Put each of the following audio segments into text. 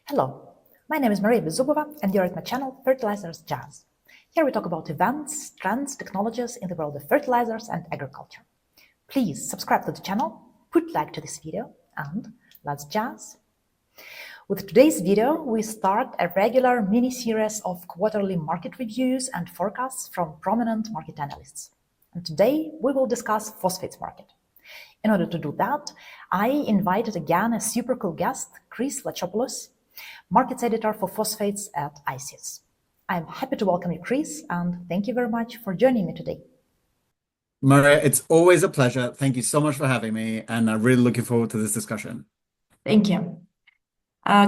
Hello, my name is Maria Bezubova and you're at my channel Fertilizers Jazz. Here we talk about events, trends, technologies in the world of fertilizers and agriculture. Please subscribe to the channel, put like to this video, and let's jazz. With today's video, we start a regular mini-series of quarterly market reviews and forecasts from prominent market analysts. And today we will discuss phosphates market. In order to do that, I invited again a super cool guest, Chris Vlachopulos, markets editor for phosphates at ICIS. I'm happy to welcome you, Chris, and thank you very much for joining me today. Maria, it's always a pleasure. Thank you so much for having me, and I'm really looking forward to this discussion. Thank you.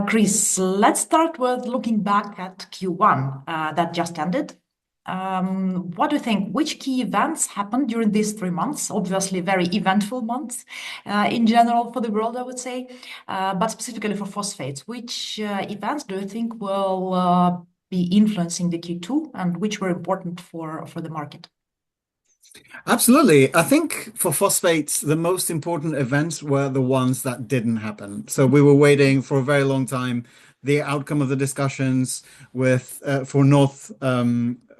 Chris, let's start with looking back at Q1 that just ended. What do you think? Which key events happened during these 3 months? Obviously, very eventful months in general for the world, I would say, but specifically for phosphates. Which events do you think will be influencing the Q2 and which were important for the market? Absolutely. I think for phosphates, the most important events were the ones that didn't happen. So we were waiting for a very long time the outcome of the discussions with for North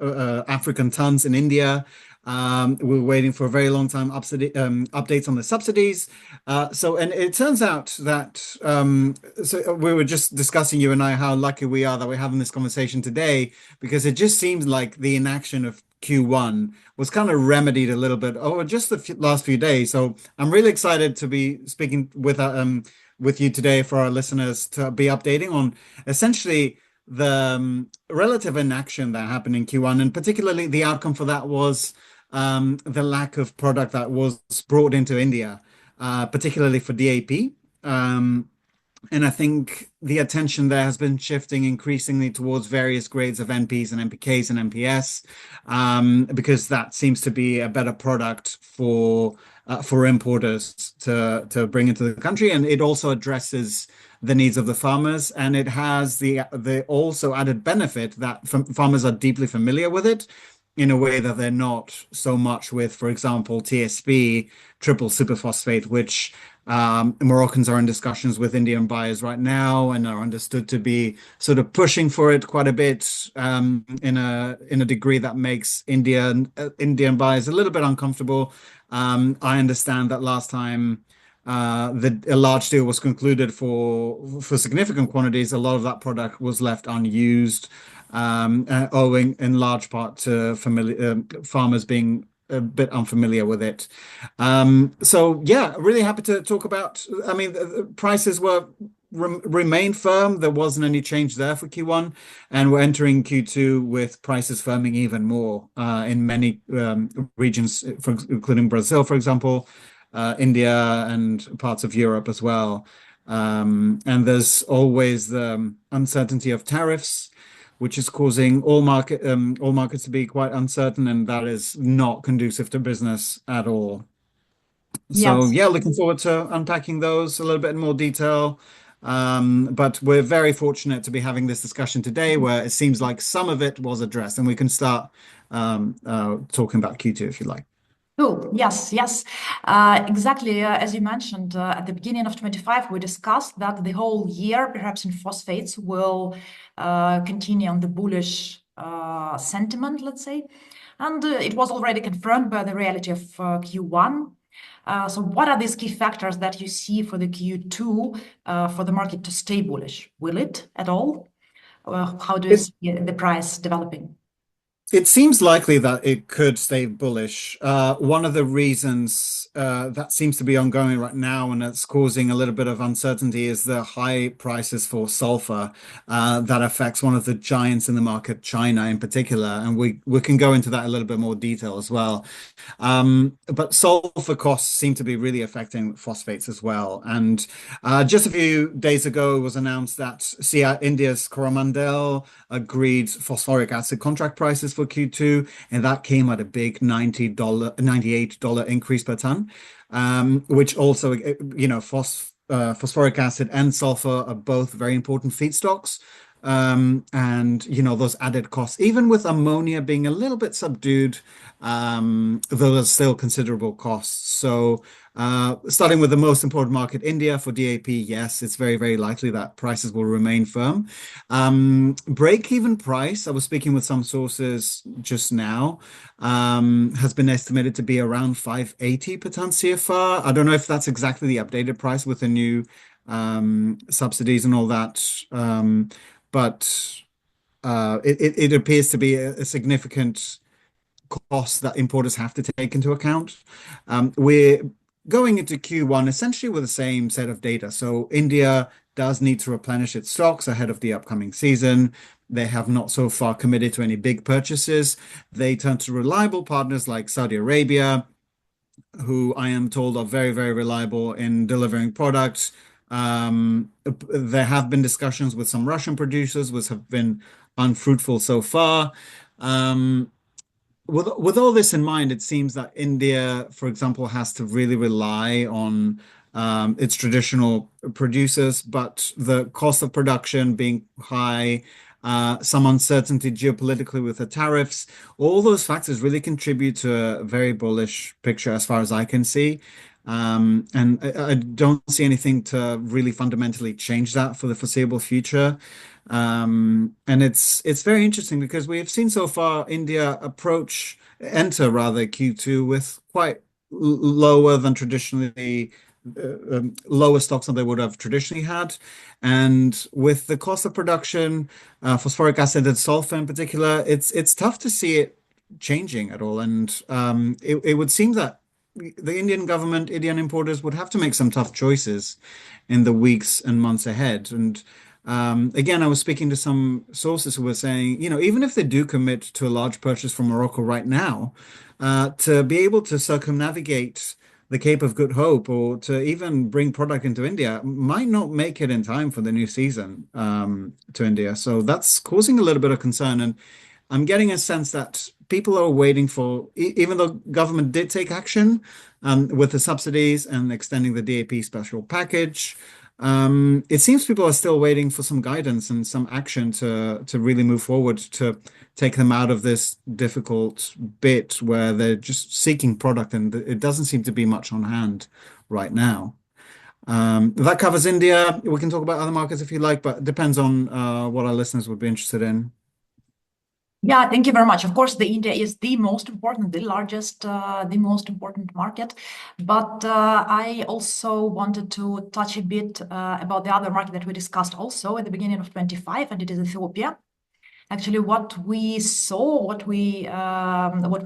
African tons in India. We were waiting for a very long time updates on the subsidies. And it turns out that so we were just discussing, you and I, how lucky we are that we're having this conversation today, because it just seems like the inaction of Q1 was kind of remedied a little bit over just the last few days. So I'm really excited to be speaking with you today for our listeners to be updating on essentially the relative inaction that happened in Q1, and particularly the outcome for that was the lack of product that was brought into India, particularly for DAP. And I think the attention there has been shifting increasingly towards various grades of NPs and NPKs and NPS, because that seems to be a better product for importers to bring into the country, and it also addresses the needs of the farmers, and it has the also added benefit that farmers are deeply familiar with it in a way that they're not so much with, for example, TSP, triple superphosphate, which Moroccans are in discussions with Indian buyers right now and are understood to be sort of pushing for it quite a bit in a degree that makes Indian buyers a little bit uncomfortable. I understand that last time a large deal was concluded for significant quantities, a lot of that product was left unused, owing in large part to farmers being a bit unfamiliar with it. So yeah, really happy to talk about. I mean, the prices remained firm. There wasn't any change there for Q1, and we're entering Q2 with prices firming even more in many regions, including Brazil, for example, India, and parts of Europe as well. And there's always the uncertainty of tariffs, which is causing all markets to be quite uncertain, and that is not conducive to business at all. So Yes. yeah, looking forward to unpacking those a little bit in more detail. But we're very fortunate to be having this discussion today, where it seems like some of it was addressed, and we can start talking about Q2 if you like. Oh, yes, yes. Exactly. As you mentioned, at the beginning of 25, we discussed that the whole year, perhaps in phosphates, will continue on the bullish sentiment, let's say. And it was already confirmed by the reality of Q1. So what are these key factors that you see for the Q2 for the market to stay bullish? Will it at all? How do you see the price developing? It seems likely that it could stay bullish. One of the reasons that seems to be ongoing right now, and it's causing a little bit of uncertainty, is the high prices for sulfur that affects one of the giants in the market, China in particular. And we can go into that a little bit more detail as well. But sulfur costs seem to be really affecting phosphates as well. And just a few days ago, it was announced that India's Coromandel agreed phosphoric acid contract prices for Q2, and that came at a big $98 increase per ton, which also, phosphoric acid and sulfur are both very important feedstocks and those added costs, even with ammonia being a little bit subdued, though there's still considerable costs. So starting with the most important market, India, for DAP, yes, it's very, very likely that prices will remain firm. Break-even price, I was speaking with some sources just now, has been estimated to be around 580 per ton CFR. I don't know if that's exactly the updated price with the new subsidies and all that. But it appears to be a significant cost that importers have to take into account. We're going into Q1 essentially with the same set of data. So India does need to replenish its stocks ahead of the upcoming season. They have not so far committed to any big purchases. They turn to reliable partners like Saudi Arabia, who I am told are very, very reliable in delivering products. There have been discussions with some Russian producers, which have been unfruitful so far. With all this in mind, it seems that India, for example, has to really rely on its traditional producers, but the cost of production being high, some uncertainty geopolitically with the tariffs, all those factors really contribute to a very bullish picture as far as I can see. And I don't see anything to really fundamentally change that for the foreseeable future. And it's very interesting because we have seen so far India enter rather Q2 with quite lower than traditionally lower stocks than they would have traditionally had. And with the cost of production, phosphoric acid and sulfur in particular, it's tough to see it changing at all. And it would seem that the Indian government, Indian importers would have to make some tough choices in the weeks and months ahead. And again, I was speaking to some sources who were saying, even if they do commit to a large purchase from Morocco right now, to be able to circumnavigate the Cape of Good Hope or to even bring product into India might not make it in time for the new season to India. So that's causing a little bit of concern. And I'm getting a sense that people are waiting for, even though government did take action with the subsidies and extending the DAP special package, it seems people are still waiting for some guidance and some action to really move forward to take them out of this difficult bit where they're just seeking product and it doesn't seem to be much on hand right now. That covers India. We can talk about other markets if you like, but it depends on what our listeners would be interested in. Yeah, thank you very much. Of course, the India is the most important, the largest, the most important market. But I also wanted to touch a bit about the other market that we discussed also at the beginning of 25, and it is Ethiopia. Actually, what we saw, what we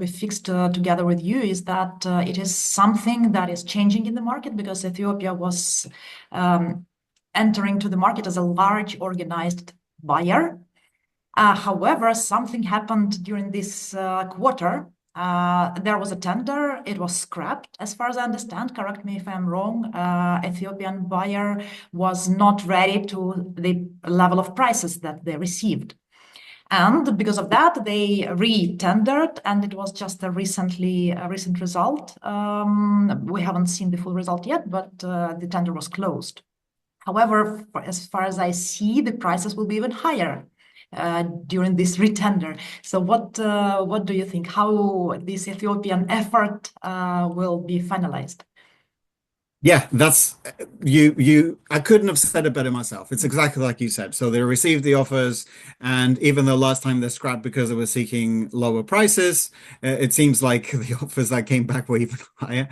fixed together with you is that it is something that is changing in the market because Ethiopia was entering to the market as a large organized buyer. However, something happened during this quarter. There was a tender, it was scrapped, as far as I understand, correct me if I'm wrong. Ethiopian buyer was not ready to the level of prices that they received. And because of that, they re-tendered, and it was just a recent result. We haven't seen the full result yet, but the tender was closed. However, as far as I see, the prices will be even higher during this retender. So what do you think? How this Ethiopian effort will be finalized? Yeah, that's you. I couldn't have said it better myself. It's exactly like you said. So they received the offers, and even though last time they scrapped because they were seeking lower prices, it seems like the offers that came back were even higher,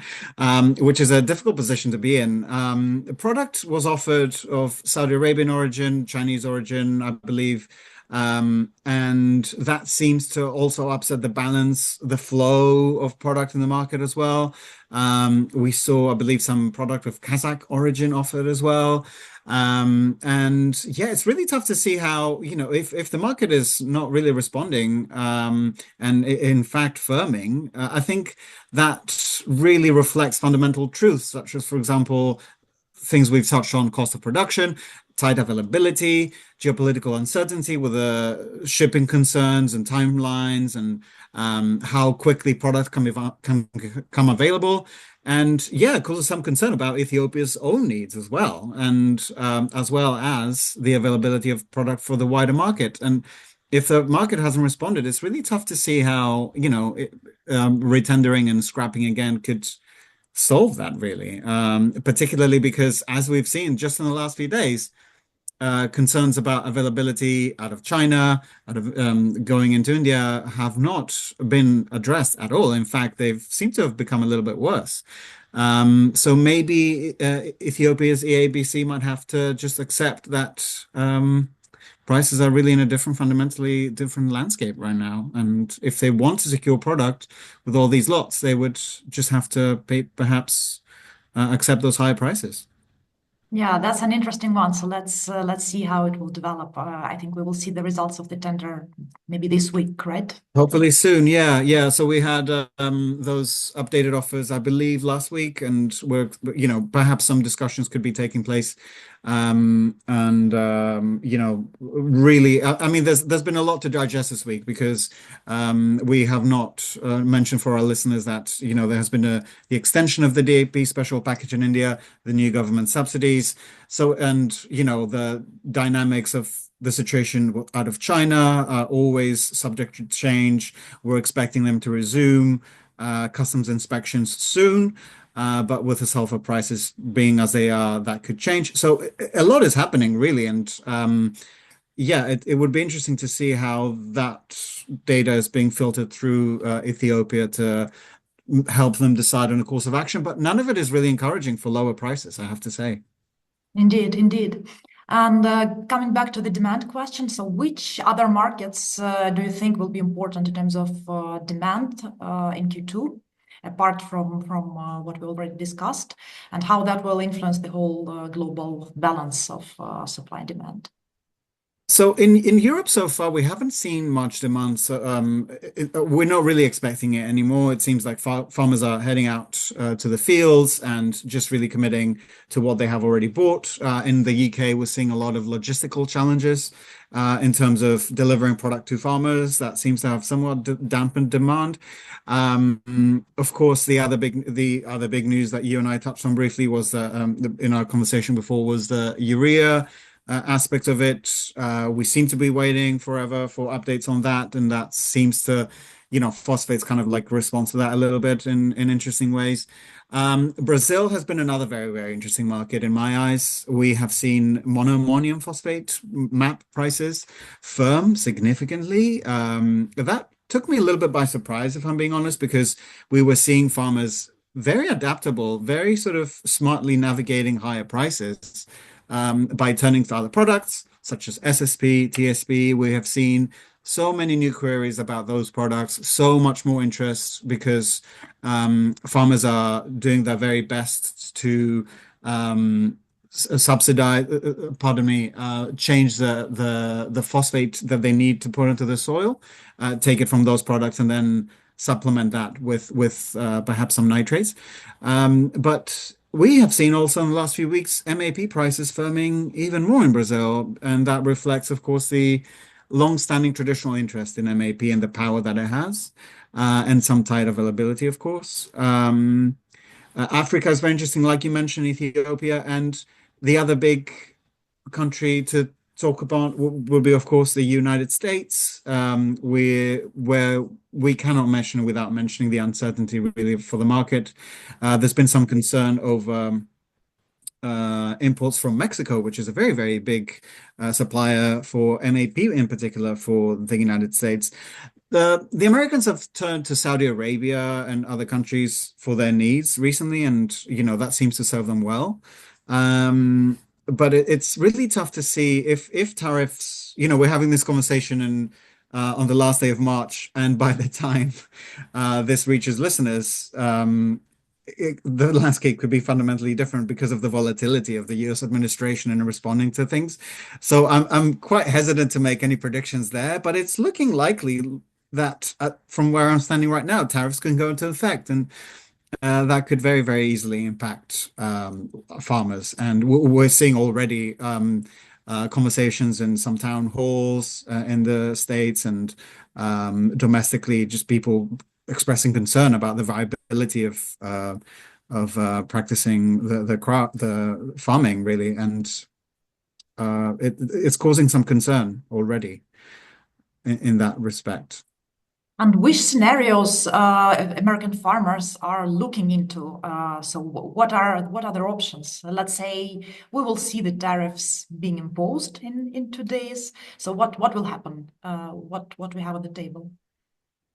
which is a difficult position to be in. The product was offered of Saudi Arabian origin, Chinese origin, I believe. And that seems to also upset the balance, the flow of product in the market as well. We saw, I believe, some product of Kazakh origin offered as well. And yeah, it's really tough to see how, if the market is not really responding, and in fact firming, I think that really reflects fundamental truths, such as, for example, things we've touched on: cost of production, tight availability, geopolitical uncertainty with the shipping concerns and timelines, and how quickly product can come available. And yeah, it causes some concern about Ethiopia's own needs as well, and as well as the availability of product for the wider market. And if the market hasn't responded, it's really tough to see how, retendering and scrapping again could solve that, really. Particularly because, as we've seen just in the last few days, concerns about availability out of China, out of going into India, have not been addressed at all. In fact, they've seemed to have become a little bit worse. So maybe Ethiopia's EABC might have to just accept that prices are really in a fundamentally different landscape right now. And if they want to secure product with all these lots, they would just have to perhaps accept those higher prices. Yeah, that's an interesting one. So let's see how it will develop. I think we will see the results of the tender maybe this week, right? Hopefully soon. Yeah, yeah. So we had those updated offers, I believe, last week, and perhaps some discussions could be taking place. And really, I mean, there's been a lot to digest this week because we have not mentioned for our listeners that there has been the extension of the DAP special package in India, the new government subsidies. So, and the dynamics of the situation out of China are always subject to change. We're expecting them to resume customs inspections soon, but with the sulfur prices being as they are, that could change. So a lot is happening, really, and yeah, it would be interesting to see how that data is being filtered through Ethiopia to help them decide on a course of action. But none of it is really encouraging for lower prices, I have to say. Indeed, indeed. And coming back to the demand question, so which other markets do you think will be important in terms of demand in Q2, apart from what we already discussed, and how that will influence the whole global balance of supply and demand? So in Europe so far, we haven't seen much demand. So we're not really expecting it anymore. It seems like farmers are heading out to the fields and just really committing to what they have already bought. In the UK, we're seeing a lot of logistical challenges in terms of delivering product to farmers. That seems to have somewhat dampened demand. Of course, the other big news that you and I touched on briefly was in our conversation before was the urea aspect of it. We seem to be waiting forever for updates on that, and that seems to, phosphates kind of like respond to that a little bit in interesting ways. Brazil has been another very, very interesting market in my eyes. We have seen monoammonium phosphate MAP prices firm significantly. That took me a little bit by surprise, if I'm being honest, because we were seeing farmers very adaptable, very sort of smartly navigating higher prices by turning to other products such as SSP, TSP. We have seen so many new queries about those products, so much more interest because farmers are doing their very best to subsidize, change the phosphate that they need to put into the soil, take it from those products, and then supplement that with perhaps some nitrates. But we have seen also in the last few weeks MAP prices firming even more in Brazil, and that reflects, of course, the long-standing traditional interest in MAP and the power that it has, and some tight availability, of course. Africa is very interesting, like you mentioned, Ethiopia, and the other big country to talk about will be, of course, the United States, where we cannot mention without mentioning the uncertainty really for the market. There's been some concern over imports from Mexico, which is a very, very big supplier for MAP in particular for the United States. The Americans have turned to Saudi Arabia and other countries for their needs recently, and that seems to serve them well. But it's really tough to see if tariffs. We're having this conversation on the last day of March, and by the time this reaches listeners, the landscape could be fundamentally different because of the volatility of the U.S. administration in responding to things. So I'm quite hesitant to make any predictions there, but it's looking likely that from where I'm standing right now, tariffs can go into effect, and that could very, very easily impact farmers. And we're seeing already conversations in some town halls in the States, and domestically, just people expressing concern about the viability of practicing the farming, really, and it's causing some concern already in that respect. And which scenarios American farmers are looking into? So what are their options? Let's say we will see the tariffs being imposed in 2 days. So what will happen? What we have on the table?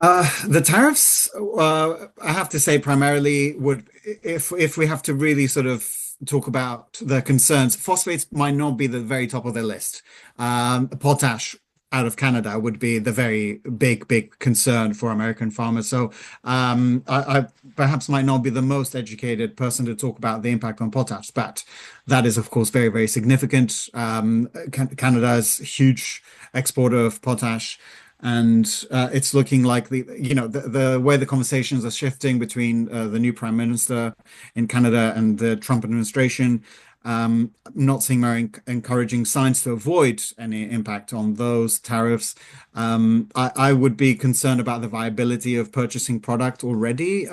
The tariffs, I have to say, primarily would, if we have to really sort of talk about the concerns, phosphates might not be the very top of the list. Potash out of Canada would be the very big concern for American farmers. So I perhaps might not be the most educated person to talk about the impact on potash, but that is, of course, very significant. Canada's huge exporter of potash. And it's looking like the way the conversations are shifting between the new prime minister in Canada and the Trump administration. Not seeing very encouraging signs to avoid any impact on those tariffs. I would be concerned about the viability of purchasing product already,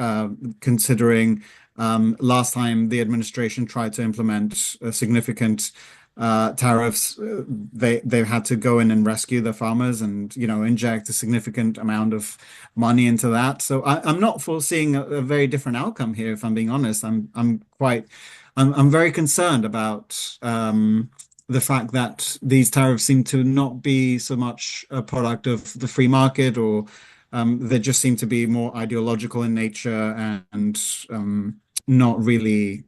considering last time the administration tried to implement a significant tariffs, they've had to go in and rescue the farmers and inject a significant amount of money into that. So I'm not foreseeing a very different outcome here, if I'm being honest. I'm very concerned about the fact that these tariffs seem to not be so much a product of the free market, or they just seem to be more ideological in nature and not really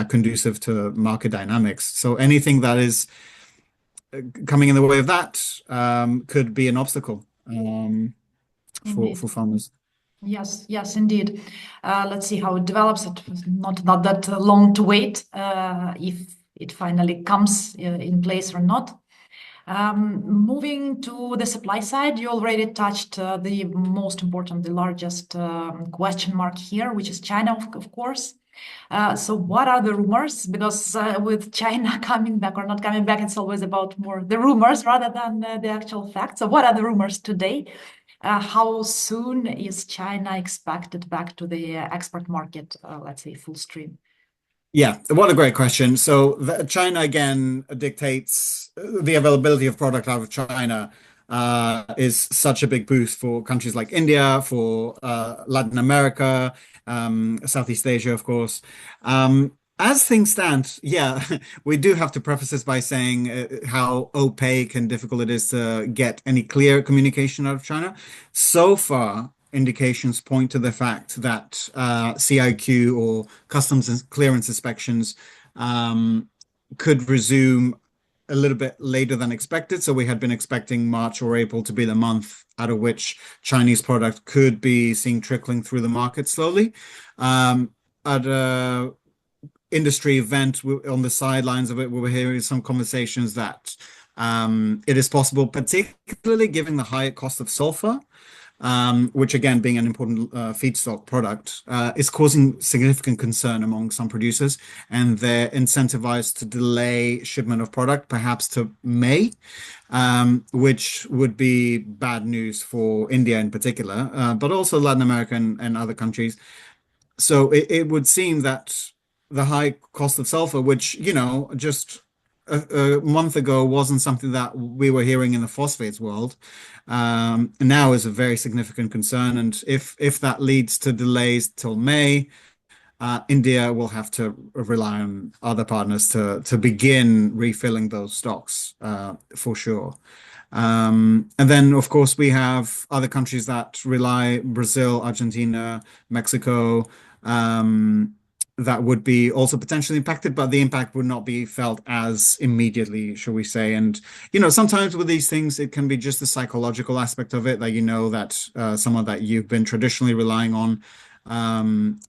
conducive to market dynamics. So anything that is coming in the way of that could be an obstacle for farmers. Yes, indeed. Let's see how it develops. It's not that long to wait if it finally comes in place or not. Moving to the supply side, you already touched the most important, the largest question mark here, which is China, of course. So what are the rumors? Because with China coming back or not coming back, it's always about more the rumors rather than the actual facts. So what are the rumors today? How soon is China expected back to the export market, let's say full stream? Yeah, what a great question. So China again dictates the availability of product out of China is such a big boost for countries like India, for Latin America, Southeast Asia, of course. As things stand, yeah, we do have to preface this by saying how opaque and difficult it is to get any clear communication out of China. So far, indications point to the fact that CIQ, or customs and clearance inspections, could resume a little bit later than expected. So we had been expecting March or April to be the month out of which Chinese product could be seen trickling through the market slowly. At a industry event on the sidelines of it, we were hearing some conversations that it is possible, particularly given the high cost of sulfur, which again, being an important feedstock product, is causing significant concern among some producers, and they're incentivized to delay shipment of product, perhaps to May, which would be bad news for India in particular, but also Latin America and other countries. So it would seem that the high cost of sulfur, which, just a month ago wasn't something that we were hearing in the phosphates world, now is a very significant concern. And if that leads to delays till May, India will have to rely on other partners to begin refilling those stocks for sure. And then, of course, we have other countries that rely, Brazil, Argentina, Mexico, that would be also potentially impacted, but the impact would not be felt as immediately, shall we say. And, sometimes with these things, it can be just the psychological aspect of it, that that someone that you've been traditionally relying on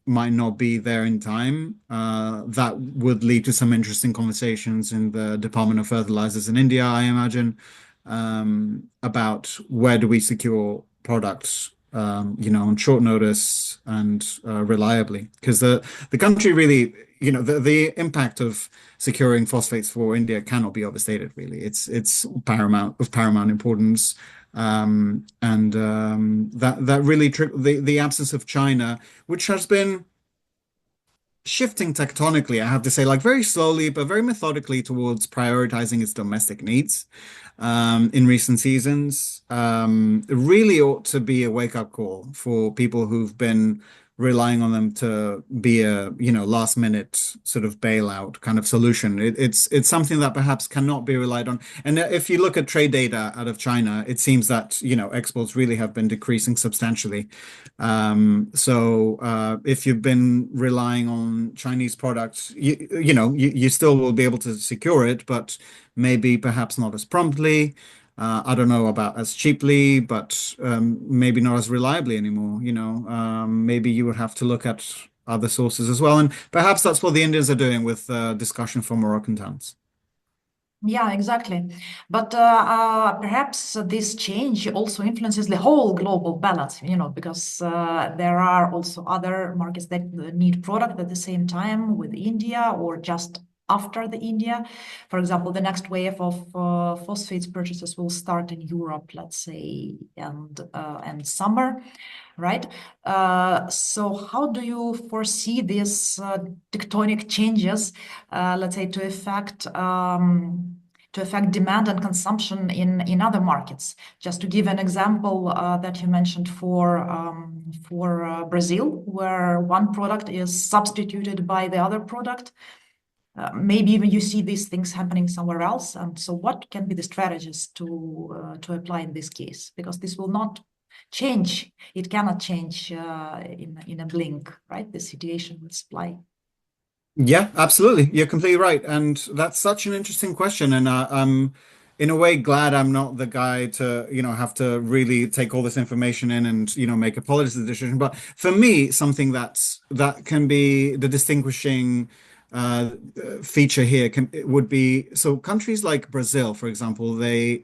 might not be there in time. That would lead to some interesting conversations in the Department of Fertilizers in India, I imagine, about where do we secure products on short notice and reliably, because the country really, the impact of securing phosphates for India cannot be overstated, really. It's paramount importance. That really the absence of China, which has been shifting tectonically, I have to say, like very slowly but very methodically towards prioritizing its domestic needs in recent seasons. It really ought to be a wake-up call for people who've been relying on them to be a, last minute sort of bailout kind of solution. It's something that perhaps cannot be relied on. And if you look at trade data out of China, it seems that, exports really have been decreasing substantially. If you've been relying on Chinese products, you still will be able to secure it, but maybe perhaps not as promptly. I don't know about as cheaply, but maybe not as reliably anymore. Maybe you would have to look at other sources as well. And perhaps that's what the Indians are doing with discussion for Moroccan towns. Yeah, exactly. But perhaps this change also influences the whole global balance, because there are also other markets that need product at the same time with India or just after the India. For example, the next wave of phosphates purchases will start in Europe, let's say, and summer, right? So how do you foresee these tectonic changes, let's say, to affect demand and consumption in other markets? Just to give an example that you mentioned for Brazil, where one product is substituted by the other product. Maybe even you see these things happening somewhere else. And so what can be the strategies to apply in this case? Because this will not change. It cannot change in a blink, right? The situation with supply. Yeah, absolutely. You're completely right. And that's such an interesting question. And I'm, in a way, glad I'm not the guy to, have to really take all this information in and, make a policy decision. But for me, something that can be the distinguishing uh, feature here would be so countries like Brazil, for example, they're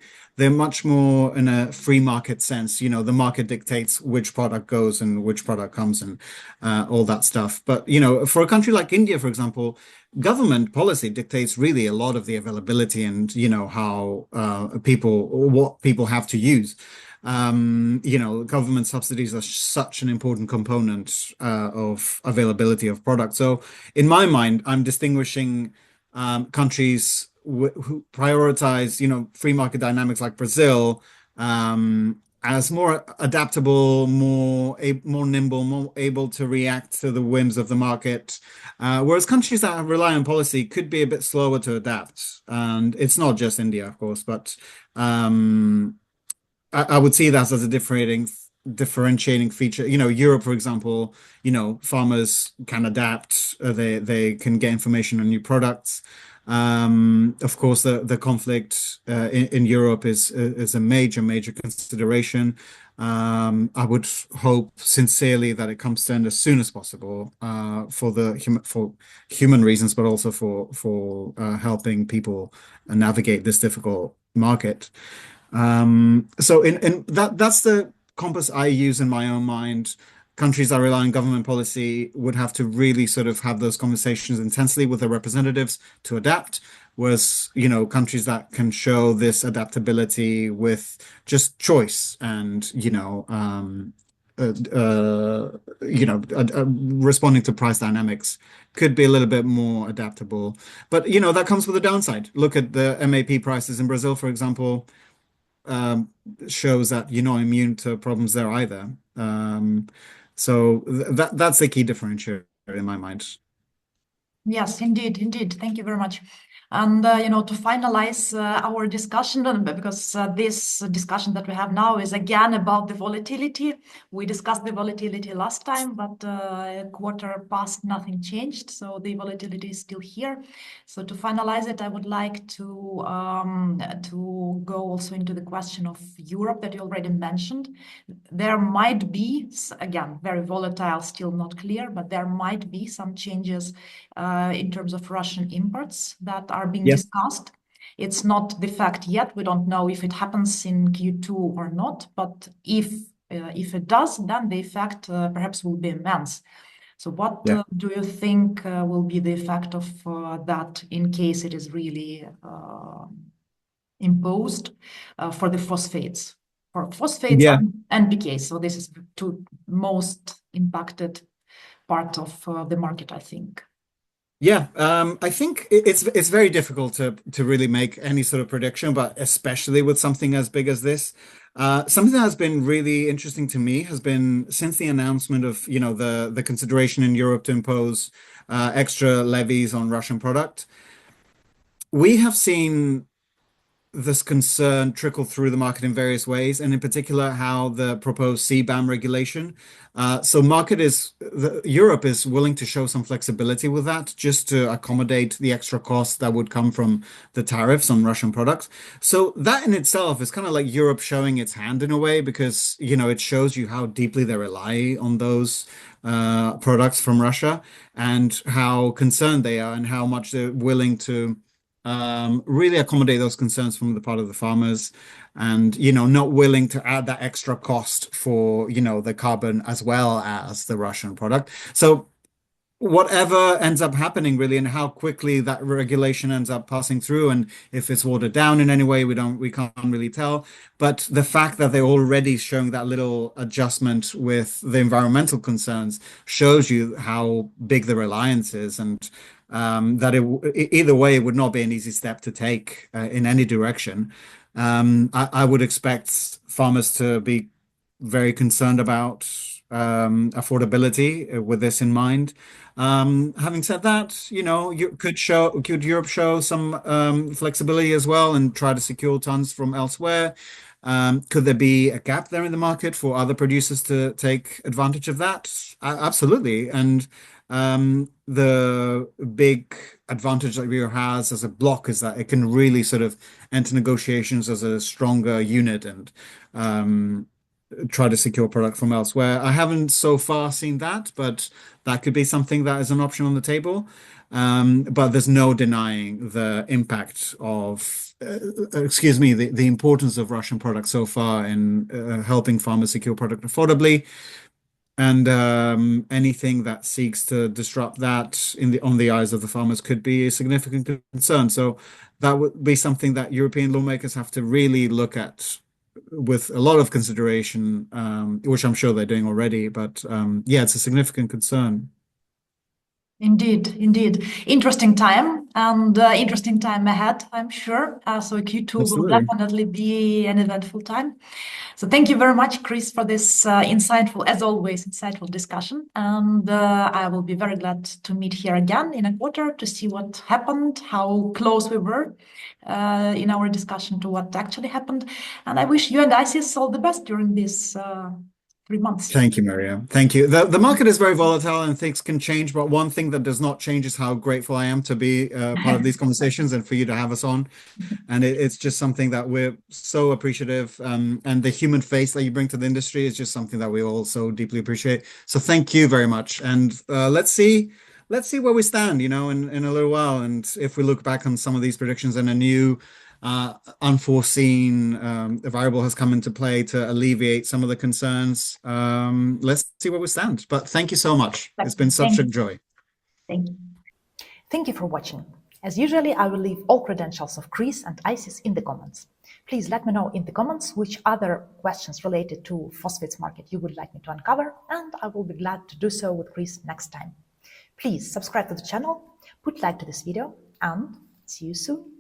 much more in a free market sense. The market dictates which product goes and which product comes and all that stuff. But for a country like India, for example, government policy dictates really a lot of the availability and how what people have to use. Government subsidies are such an important component of availability of product. So, in my mind, I'm distinguishing countries who prioritize, free market dynamics like Brazil, as more adaptable, more nimble, more able to react to the whims of the market. Whereas countries that rely on policy could be a bit slower to adapt. And it's not just India, of course, but I would see that as a differentiating feature. Europe, for example, farmers can adapt. They can get information on new products. Of course, the conflict in Europe is a major consideration. I would hope sincerely that it comes to end as soon as possible for human reasons, but also for helping people navigate this difficult market. So in that's the compass I use in my own mind. Countries that rely on government policy would have to really sort of have those conversations intensely with their representatives to adapt. Whereas, countries that can show this adaptability with just choice and, uh, uh, responding to price dynamics could be a little bit more adaptable. But, that comes with a downside. Look at the MAP prices in Brazil, for example, um, shows that you're not immune to problems there either. That's the key differentiator in my mind. Yes, indeed. Thank you very much. And to finalize our discussion, because this discussion that we have now is again about the volatility. We discussed the volatility last time, but a quarter past, nothing changed. So the volatility is still here. So to finalize it, I would like to go also into the question of Europe that you already mentioned. There might be, again, very volatile, still not clear, but there might be some changes in terms of Russian imports that are being Yes. discussed. It's not the fact yet. We don't know if it happens in Q2 or not, but if it does, then the effect perhaps will be immense. So what Yeah. do you think will be the effect of that in case it is really imposed for the phosphates? For phosphates Yeah. and NPK. So this is the two most impacted part of the market, I think. Yeah, I think it's very difficult to really make any sort of prediction, but especially with something as big as this. Something that has been really interesting to me has been since the announcement of, you know, the consideration in Europe to impose extra levies on Russian product. We have seen this concern trickle through the market in various ways, and in particular, how the proposed CBAM regulation. So, Europe is willing to show some flexibility with that, just to accommodate the extra costs that would come from the tariffs on Russian products. So that in itself is kind of like Europe showing its hand in a way, because you know it shows you how deeply they rely on those products from Russia and how concerned they are and how much they're willing to really accommodate those concerns from the part of the farmers, and you know not willing to add that extra cost for you know the carbon as well as the Russian product. So whatever ends up happening really, and how quickly that regulation ends up passing through, and if it's watered down in any way, we can't really tell. But the fact that they're already showing that little adjustment with the environmental concerns shows you how big the reliance is, and that either way it would not be an easy step to take in any direction. I would expect farmers to be very concerned about affordability with this in mind. Having said that, you know, could Europe show some flexibility as well and try to secure tons from elsewhere? Could there be a gap there in the market for other producers to take advantage of that? Absolutely. And the big advantage that Europe has as a bloc is that it can really sort of enter negotiations as a stronger unit and try to secure product from elsewhere. I haven't so far seen that, but that could be something that is an option on the table. But there's no denying the impact of, the importance of Russian products so far in helping farmers secure product affordably. And anything that seeks to disrupt that on the eyes of the farmers could be a significant concern. So that would be something that European lawmakers have to really look at with a lot of consideration, which I'm sure they're doing already. But yeah, it's a significant concern. Indeed, indeed. Interesting time and interesting time ahead, I'm sure. So Q2 will Absolutely. definitely be an eventful time. So thank you very much, Chris, for this insightful, as always, insightful discussion. And I will be very glad to meet here again in a quarter to see what happened, how close we were in our discussion to what actually happened. And I wish you and ICIS all the best during these 3 months. Thank you, Maria. Thank you. The market is very volatile and things can change, but one thing that does not change is how grateful I am to be part of these conversations and for you to have us on. And it's just something that we're so appreciative. And the human face that you bring to the industry is just something that we all so deeply appreciate. So thank you very much. And let's see where we stand, you know, in a little while. And if we look back on some of these predictions and a new unforeseen variable has come into play to alleviate some of the concerns, let's see where we stand. But thank you so much. It's been such a joy. Thank you. Thank you for watching. As usually, I will leave all credentials of Chris and ICIS in the comments. Please let me know in the comments which other questions related to phosphates market you would like me to uncover, and I will be glad to do so with Chris next time. Please subscribe to the channel, put like to this video, and see you soon.